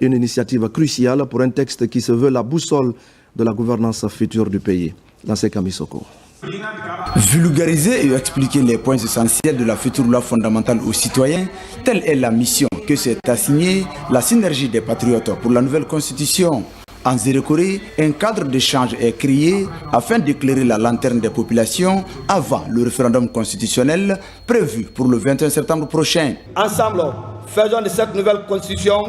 Une initiative cruciale pour un texte qui se veut la boussole de la gouvernance future du pays. Lancé Kamisoko. Vulgariser et expliquer les points essentiels de la future loi fondamentale aux citoyens, telle est la mission que s'est assignée la synergie des patriotes pour la nouvelle constitution. En Zérékoré, un cadre d'échange est créé afin d'éclairer la lanterne des populations avant le référendum constitutionnel prévu pour le 21 septembre prochain. Ensemble, faisons de cette nouvelle constitution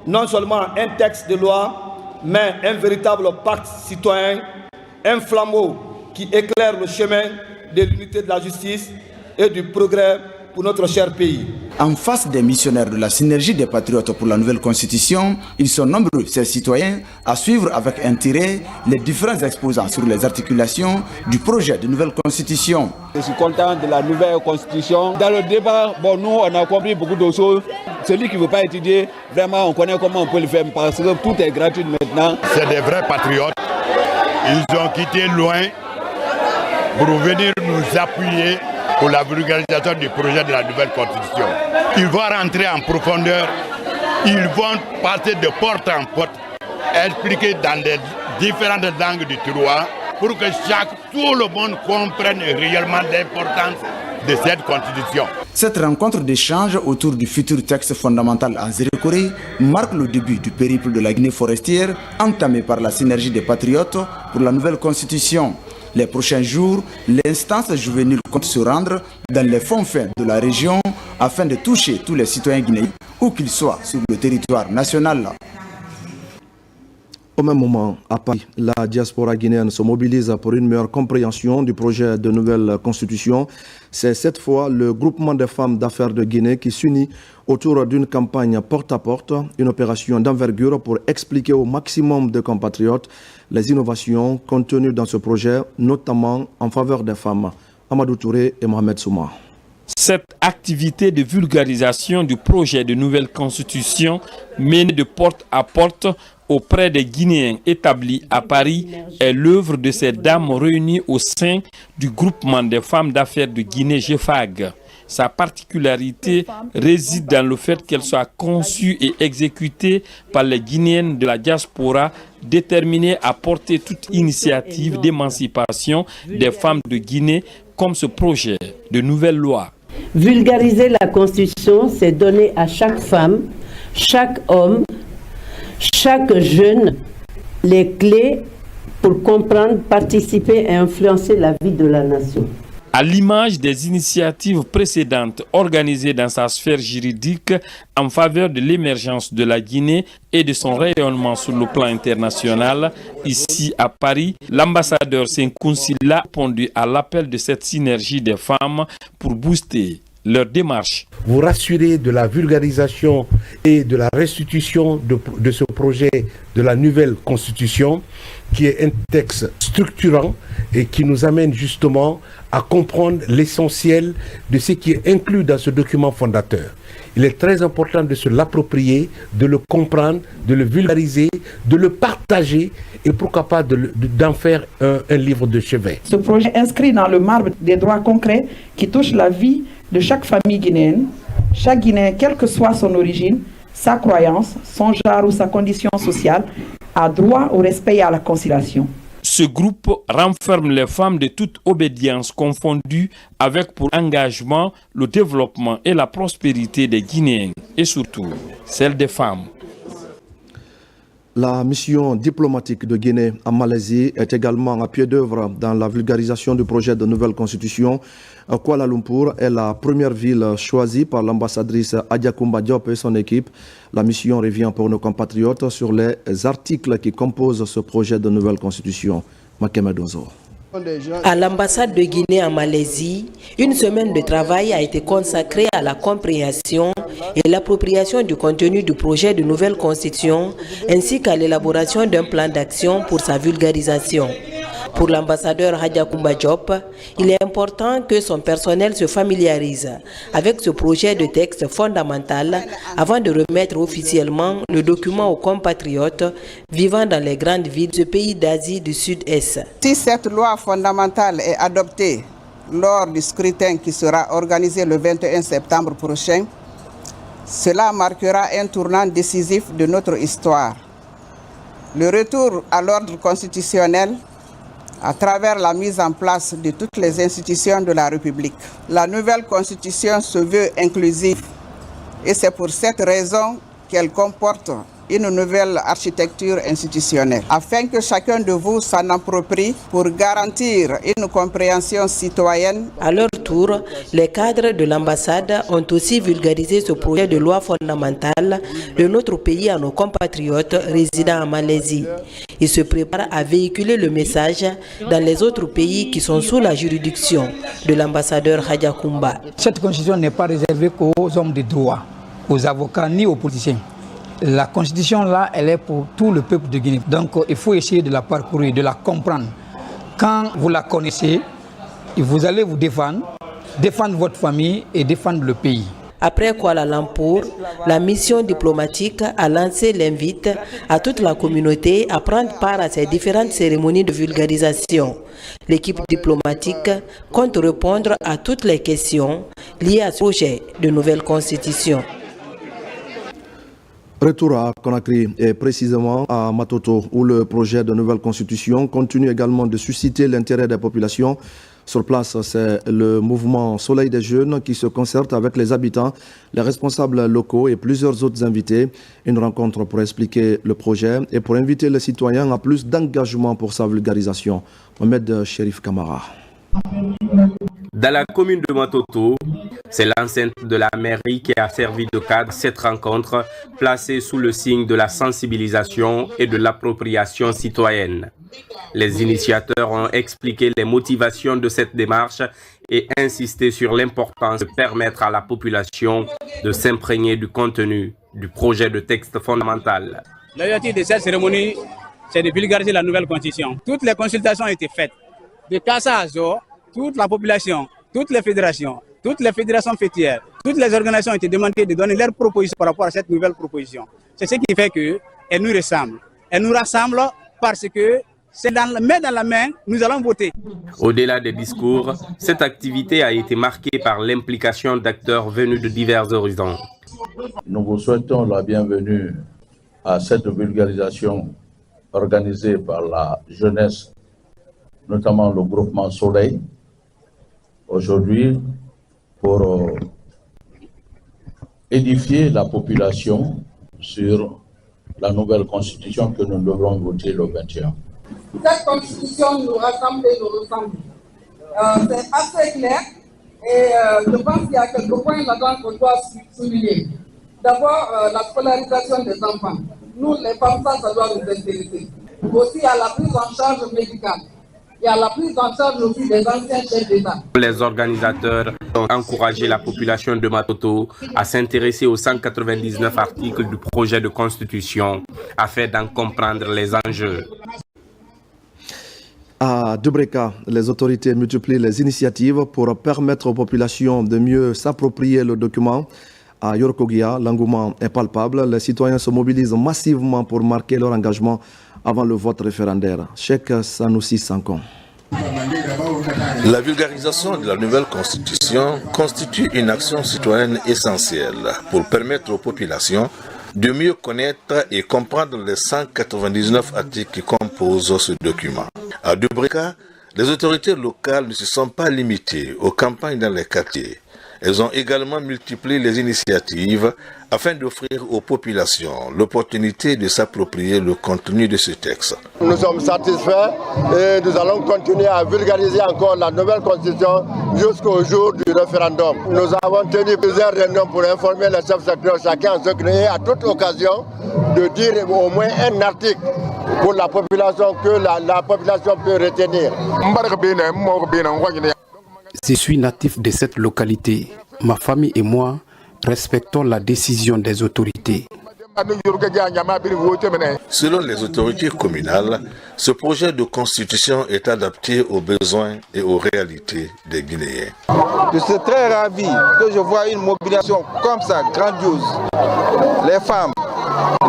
non seulement un texte de loi, mais un véritable pacte citoyen, un flambeau qui éclaire le chemin de l'unité de la justice et du progrès pour notre cher pays. En face des missionnaires de la synergie des patriotes pour la nouvelle constitution, ils sont nombreux, ces citoyens, à suivre avec intérêt les différents exposants sur les articulations du projet de nouvelle constitution. Je suis content de la nouvelle constitution. Dans le débat, nous on a compris beaucoup de choses. Celui qui ne veut pas étudier, vraiment on connaît comment on peut le faire parce que tout est gratuit maintenant. C'est des vrais patriotes. Ils ont quitté loin pour venir nous appuyer pour la vulgarisation du projet de la nouvelle constitution. Ils vont rentrer en profondeur, ils vont passer de porte en porte, expliquer dans les différentes langues du terroir pour que tout le monde comprenne réellement l'importance de cette constitution. Cette rencontre d'échange autour du futur texte fondamental en Zérékoré marque le début du périple de la Guinée forestière entamé par la synergie des patriotes pour la nouvelle constitution. Les prochains jours, l'instance juvénile compte se rendre dans les fonds fins de la région afin de toucher tous les citoyens guinéens, où qu'ils soient sur le territoire national. Au même moment, à Paris, la diaspora guinéenne se mobilise pour une meilleure compréhension du projet de nouvelle constitution. C'est cette fois le groupement des femmes d'affaires de Guinée qui s'unit autour d'une campagne porte-à-porte, une opération d'envergure pour expliquer au maximum de compatriotes les innovations contenues dans ce projet, notamment en faveur des femmes. Amadou Touré et Mohamed Souma. Cette activité de vulgarisation du projet de nouvelle constitution menée de porte à porte auprès des Guinéens établis à Paris est l'œuvre de ces dames réunies au sein du groupement des femmes d'affaires de Guinée GFAG. Sa particularité réside dans le fait qu'elle soit conçue et exécutée par les Guinéennes de la diaspora déterminées à porter toute initiative d'émancipation des femmes de Guinée comme ce projet de nouvelle loi. Vulgariser la Constitution, c'est donner à chaque femme, chaque homme, chaque jeune les clés pour comprendre, participer et influencer la vie de la nation. À l'image des initiatives précédentes organisées dans sa sphère juridique en faveur de l'émergence de la Guinée et de son rayonnement sur le plan international, ici à Paris, l'ambassadeur Sekou Sylla a répondu à l'appel de cette synergie des femmes pour booster leur démarche. Vous rassurer de la vulgarisation et de la restitution de ce projet de la nouvelle constitution, qui est un texte structurant et qui nous amène justement à comprendre l'essentiel de ce qui est inclus dans ce document fondateur. Il est très important de se l'approprier, de le comprendre, de le vulgariser, de le partager et pourquoi pas d'en faire un livre de chevet. Ce projet inscrit dans le marbre des droits concrets qui touchent la vie de chaque famille guinéenne. Chaque Guinéen, quelle que soit son origine, sa croyance, son genre ou sa condition sociale, a droit au respect et à la conciliation. Ce groupe renferme les femmes de toute obédience confondues avec pour engagement le développement et la prospérité des Guinéens et surtout celle des femmes. La mission diplomatique de Guinée en Malaisie est également à pied d'œuvre dans la vulgarisation du projet de nouvelle constitution. Kuala Lumpur est la première ville choisie par l'ambassadrice Adiakoumba Diop et son équipe. La mission revient pour nos compatriotes sur les articles qui composent ce projet de nouvelle constitution. Makemedozo. À l'ambassade de Guinée en Malaisie, une semaine de travail a été consacrée à la compréhension et l'appropriation du contenu du projet de nouvelle constitution ainsi qu'à l'élaboration d'un plan d'action pour sa vulgarisation. Pour l'ambassadeur Adiakoumba Diop, il est important que son personnel se familiarise avec ce projet de texte fondamental avant de remettre officiellement le document aux compatriotes vivant dans les grandes villes de ce pays d'Asie du Sud-Est. Si cette loi fondamentale est adoptée lors du scrutin qui sera organisé le 21 septembre prochain, cela marquera un tournant décisif de notre histoire. Le retour à l'ordre constitutionnel à travers la mise en place de toutes les institutions de la République. La nouvelle constitution se veut inclusive et c'est pour cette raison qu'elle comporte une nouvelle architecture institutionnelle, afin que chacun de vous s'en approprie pour garantir une compréhension citoyenne. À leur tour, les cadres de l'ambassade ont aussi vulgarisé ce projet de loi fondamentale de notre pays à nos compatriotes résidant en Malaisie. Ils se préparent à véhiculer le message dans les autres pays qui sont sous la juridiction de l'ambassadeur Adiakoumba. Cette constitution n'est pas réservée qu'aux hommes de droit, aux avocats ni aux politiciens. La constitution là, elle est pour tout le peuple de Guinée. Donc il faut essayer de la parcourir, de la comprendre. Quand vous la connaissez, vous allez vous défendre votre famille et défendre le pays. Après Kuala Lumpur, la mission diplomatique a lancé l'invite à toute la communauté à prendre part à ces différentes cérémonies de vulgarisation. L'équipe diplomatique compte répondre à toutes les questions liées à ce projet de nouvelle constitution. Retour à Conakry et précisément à Matoto, où le projet de nouvelle constitution continue également de susciter l'intérêt des populations. Sur place, c'est le mouvement Soleil des Jeunes qui se concerte avec les habitants, les responsables locaux et plusieurs autres invités. Une rencontre pour expliquer le projet et pour inviter les citoyens à plus d'engagement pour sa vulgarisation. Mohamed Chérif Kamara. Dans la commune de Matoto, c'est l'enceinte de la mairie qui a servi de cadre cette rencontre placée sous le signe de la sensibilisation et de l'appropriation citoyenne. Les initiateurs ont expliqué les motivations de cette démarche et insisté sur l'importance de permettre à la population de s'imprégner du contenu du projet de texte fondamental. L'objectif de cette cérémonie, c'est de vulgariser la nouvelle constitution. Toutes les consultations ont été faites. De Kassa à Zo, toute la population, toutes les fédérations fêtières, toutes les organisations ont été demandées de donner leurs propositions par rapport à cette nouvelle proposition. C'est ce qui fait qu'elle nous ressemble. Elle nous rassemble parce que c'est dans la main, nous allons voter. Au-delà des discours, cette activité a été marquée par l'implication d'acteurs venus de divers horizons. Nous vous souhaitons la bienvenue à cette vulgarisation organisée par la jeunesse, notamment le groupement Soleil, aujourd'hui pour édifier la population sur la nouvelle constitution que nous devrons voter le 21. Cette constitution nous rassemble et nous ressemble. C'est assez clair et je pense qu'il y a quelques points là-dedans qu'on doit souligner. D'abord, la scolarisation des enfants. Nous, les femmes, ça doit nous intéresser. Aussi, il y a la prise en charge médicale. Il y a la prise en charge aussi des anciens chefs d'État. Les organisateurs ont encouragé la population de Matoto à s'intéresser aux 199 articles du projet de constitution afin d'en comprendre les enjeux. À Dubreka, les autorités multiplient les initiatives pour permettre aux populations de mieux s'approprier le document. À Yorokogia, l'engouement est palpable. Les citoyens se mobilisent massivement pour marquer leur engagement avant le vote référendaire. Cheikh Sanoussi Sankon. La vulgarisation de la nouvelle constitution constitue une action citoyenne essentielle pour permettre aux populations de mieux connaître et comprendre les 199 articles qui composent ce document. À Dubreka, les autorités locales ne se sont pas limitées aux campagnes dans les quartiers. Elles ont également multiplié les initiatives afin d'offrir aux populations l'opportunité de s'approprier le contenu de ce texte. Nous sommes satisfaits et nous allons continuer à vulgariser encore la nouvelle constitution jusqu'au jour du référendum. Nous avons tenu plusieurs réunions pour informer les chefs secteurs, chacun en secret, à toute occasion, de dire au moins un article pour la population que la population peut retenir. Je suis natif de cette localité. Ma famille et moi respectons la décision des autorités. Selon les autorités communales, ce projet de constitution est adapté aux besoins et aux réalités des Guinéens. Je suis très ravi que je vois une mobilisation comme ça, grandiose. Les femmes,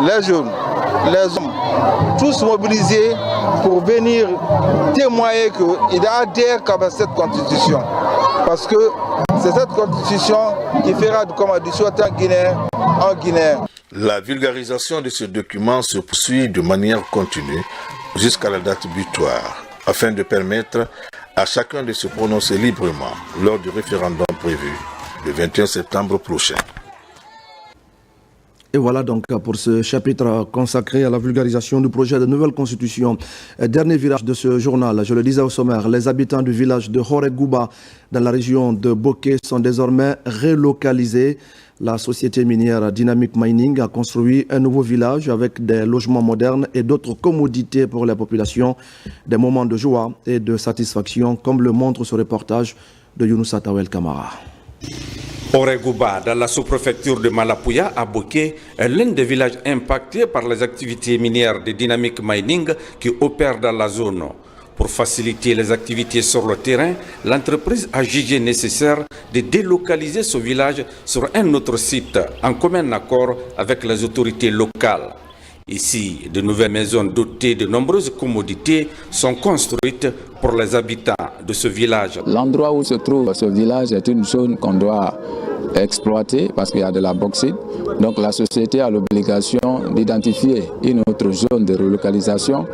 les jeunes, les hommes, tous mobilisés pour venir témoigner qu'ils adhèrent à cette constitution. Parce que c'est cette constitution qui fera du citoyen guinéen en Guinéen. La vulgarisation de ce document se poursuit de manière continue jusqu'à la date butoir, afin de permettre à chacun de se prononcer librement lors du référendum prévu le 21 septembre prochain. Et voilà donc pour ce chapitre consacré à la vulgarisation du projet de nouvelle constitution. Dernier virage de ce journal, je le disais au sommaire, les habitants du village de Horegouba dans la région de Boké sont désormais relocalisés. La société minière Dynamic Mining a construit un nouveau village avec des logements modernes et d'autres commodités pour la population. Des moments de joie et de satisfaction comme le montre ce reportage de Younoussa Tawel Kamara. Horegouba, dans la sous-préfecture de Malapouya, à Boké, est l'un des villages impactés par les activités minières de Dynamic Mining qui opèrent dans la zone. Pour faciliter les activités sur le terrain, l'entreprise a jugé nécessaire de délocaliser ce village sur un autre site, en commun accord avec les autorités locales. Ici, de nouvelles maisons dotées de nombreuses commodités sont construites pour les habitants de ce village. L'endroit où se trouve ce village est une zone qu'on doit exploiter parce qu'il y a de la bauxite. Donc la société a l'obligation d'identifier une autre zone de relocalisation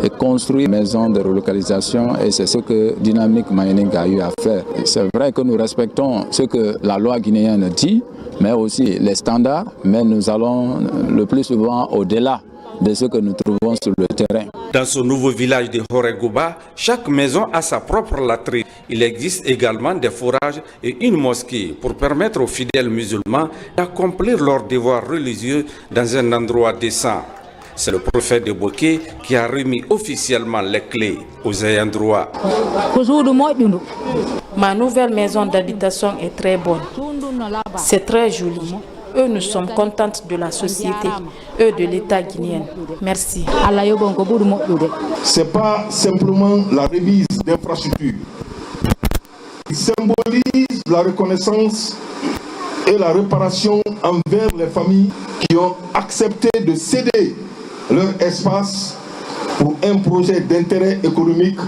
et construire une maison de relocalisation, et c'est ce que Dynamic Mining a eu à faire. C'est vrai que nous respectons ce que la loi guinéenne dit, mais aussi les standards, mais nous allons le plus souvent au-delà de ce que nous trouvons sur le terrain. Dans ce nouveau village de Horeguba, chaque maison a sa propre latrine. Il existe également des forages et une mosquée pour permettre aux fidèles musulmans d'accomplir leurs devoirs religieux dans un endroit décent. C'est le prophète de Boké qui a remis officiellement les clés aux ayants droit. Ma nouvelle maison d'habitation est très bonne. C'est très joli. Nous sommes contentes de la société et de l'État guinéen. Merci. Ce n'est pas simplement la remise d'infrastructures. Il symbolise la reconnaissance et la réparation envers les familles qui ont accepté de céder leur espace pour un projet d'intérêt économique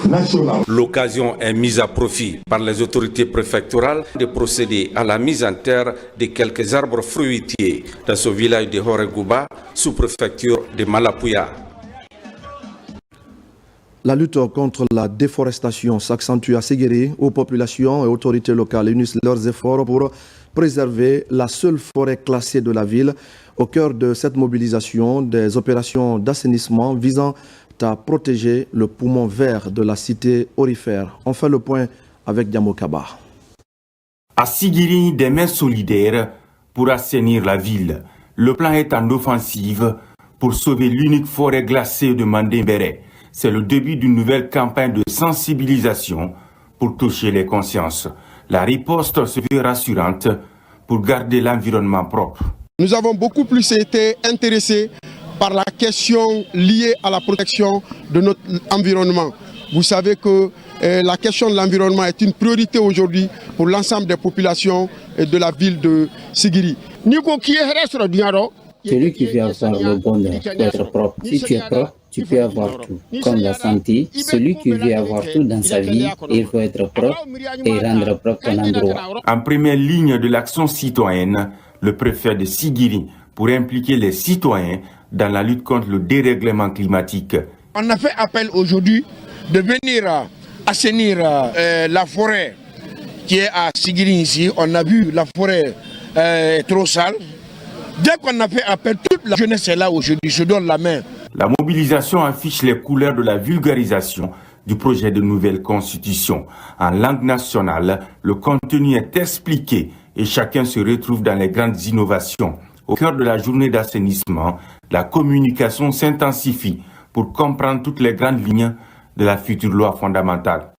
national. L'occasion est mise à profit par les autorités préfectorales de procéder à la mise en terre de quelques arbres fruitiers dans ce village de Horeguba, sous-préfecture de Malapuya. La lutte contre la déforestation s'accentue à Séguéri, où populations et autorités locales unissent leurs efforts pour préserver la seule forêt classée de la ville. Au cœur de cette mobilisation, des opérations d'assainissement visant à protéger le poumon vert de la cité aurifère. On fait le point avec Diamo Kaba. À Séguéri, des mains solidaires pour assainir la ville. Le plan est en offensive pour sauver l'unique forêt glacée de Mandembere. C'est le début d'une nouvelle campagne de sensibilisation pour toucher les consciences. La riposte se veut rassurante pour garder l'environnement propre. Nous avons beaucoup plus été intéressés par la question liée à la protection de notre environnement. Vous savez que la question de l'environnement est une priorité aujourd'hui pour l'ensemble des populations de la ville de Séguéri. Celui qui veut avoir le bonheur peut être propre. Si tu es propre, tu peux avoir tout, comme la santé. Celui qui veut avoir tout dans sa vie, il faut être propre et rendre propre ton endroit. En première ligne de l'action citoyenne, le préfet de Séguéri pour impliquer les citoyens dans la lutte contre le dérèglement climatique. On a fait appel aujourd'hui de venir assainir la forêt qui est à Séguéri ici. On a vu la forêt trop sale. Dès qu'on a fait appel, toute la jeunesse est là aujourd'hui, se donne la main. La mobilisation affiche les couleurs de la vulgarisation du projet de nouvelle constitution. En langue nationale, le contenu est expliqué et chacun se retrouve dans les grandes innovations. Au cœur de la journée d'assainissement, la communication s'intensifie pour comprendre toutes les grandes lignes de la future loi fondamentale.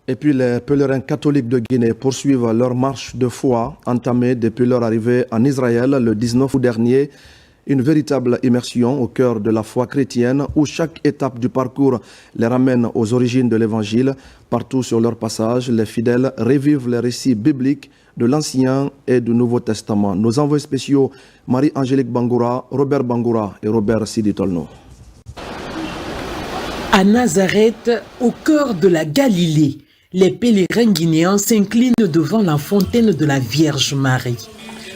Et puis les pèlerins catholiques de Guinée poursuivent leur marche de foi entamée depuis leur arrivée en Israël le 19 août dernier. Une véritable immersion au cœur de la foi chrétienne où chaque étape du parcours les ramène aux origines de l'Évangile. Partout sur leur passage, les fidèles revivent les récits bibliques de l'Ancien et du Nouveau Testament. Nos envoyés spéciaux Marie-Angélique Bangoura, Robert Bangoura et Robert Sidi Tolno. À Nazareth, au cœur de la Galilée, les pèlerins guinéens s'inclinent devant la fontaine de la Vierge Marie.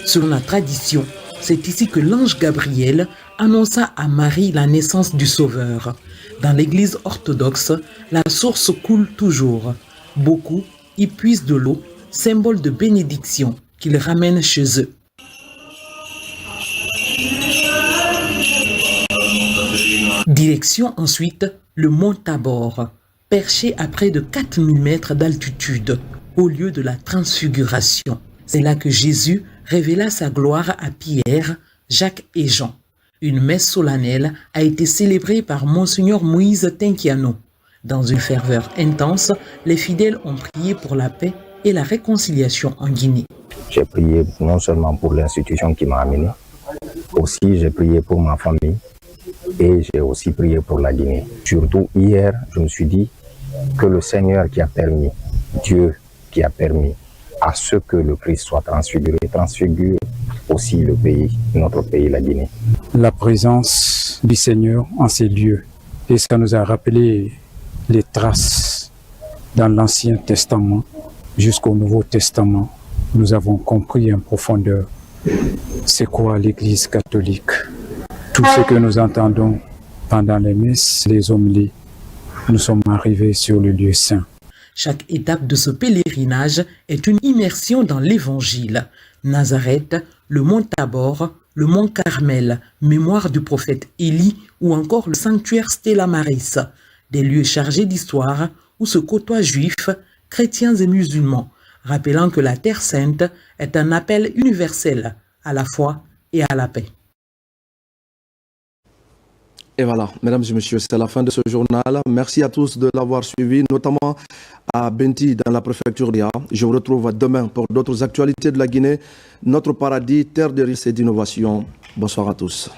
Selon la tradition, c'est ici que l'ange Gabriel annonça à Marie la naissance du Sauveur. Dans l'église orthodoxe, la source coule toujours. Beaucoup y puisent de l'eau, symbole de bénédiction qu'ils ramènent chez eux. Direction ensuite le mont Tabor, perché à près de 4000 mètres d'altitude, au lieu de la transfiguration. C'est là que Jésus révéla sa gloire à Pierre, Jacques et Jean. Une messe solennelle a été célébrée par Monseigneur Moïse Tenkiano. Dans une ferveur intense, les fidèles ont prié pour la paix et la réconciliation en Guinée. J'ai prié non seulement pour l'institution qui m'a amené, aussi j'ai prié pour ma famille et j'ai aussi prié pour la Guinée. Surtout hier, je me suis dit que le Seigneur qui a permis, Dieu qui a permis à ce que le Christ soit transfiguré, transfigure aussi le pays, notre pays, la Guinée. La présence du Seigneur en ces lieux, et ça nous a rappelé les traces dans l'Ancien Testament jusqu'au Nouveau Testament. Nous avons compris en profondeur c'est quoi l'Église catholique. Tout ce que nous entendons pendant les messes, les homélies, nous sommes arrivés sur le lieu saint. Chaque étape de ce pèlerinage est une immersion dans l'Évangile. Nazareth, le mont Tabor, le mont Carmel, mémoire du prophète Élie ou encore le sanctuaire Stella Maris, des lieux chargés d'histoire où se côtoient juifs, chrétiens et musulmans, rappelant que la Terre Sainte est un appel universel à la foi et à la paix. Et voilà, mesdames et messieurs, c'est la fin de ce journal. Merci à tous de l'avoir suivi, notamment à Benti dans la préfecture d'Ia. Je vous retrouve demain pour d'autres actualités de la Guinée, notre paradis, terre de risques et d'innovation. Bonsoir à tous.